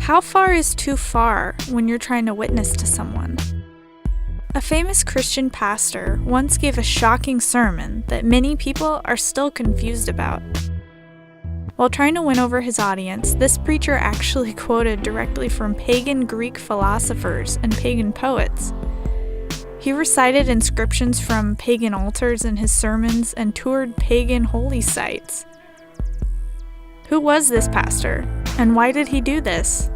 How far is too far when you're trying to witness to someone? A famous Christian pastor once gave a shocking sermon that many people are still confused about. While trying to win over his audience, this preacher actually quoted directly from pagan Greek philosophers and pagan poets. He recited inscriptions from pagan altars in his sermons and toured pagan holy sites. Who was this pastor, and why did he do this?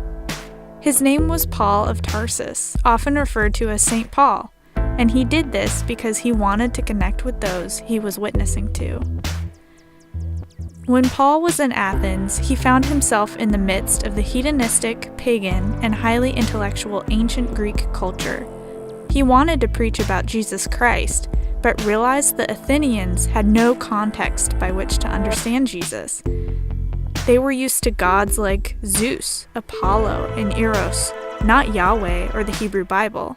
His name was Paul of Tarsus, often referred to as St. Paul, and he did this because he wanted to connect with those he was witnessing to. When Paul was in Athens, he found himself in the midst of the hedonistic, pagan, and highly intellectual ancient Greek culture. He wanted to preach about Jesus Christ, but realized the Athenians had no context by which to understand Jesus. They were used to gods like Zeus, Apollo, and Eros, not Yahweh or the Hebrew Bible.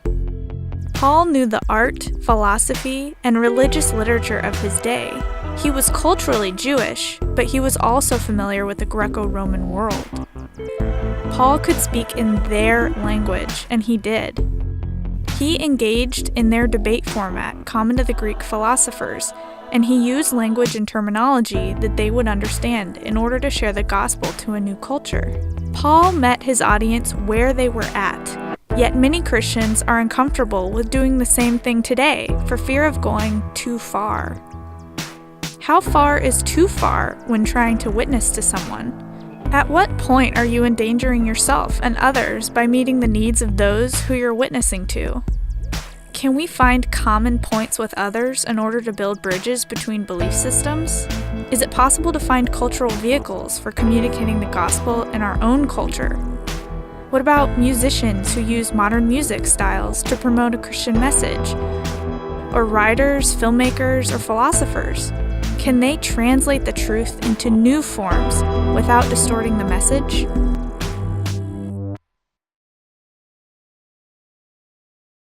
Paul knew the art, philosophy, and religious literature of his day. He was culturally Jewish, but he was also familiar with the Greco-Roman world. Paul could speak in their language, and he did. He engaged in their debate format common to the Greek philosophers, and he used language and terminology that they would understand in order to share the gospel to a new culture. Paul met his audience where they were at, yet many Christians are uncomfortable with doing the same thing today for fear of going too far. How far is too far when trying to witness to someone? At what point are you endangering yourself and others by meeting the needs of those who you're witnessing to? Can we find common points with others in order to build bridges between belief systems? Is it possible to find cultural vehicles for communicating the gospel in our own culture? What about musicians who use modern music styles to promote a Christian message? Or writers, filmmakers, or philosophers? Can they translate the truth into new forms without distorting the message?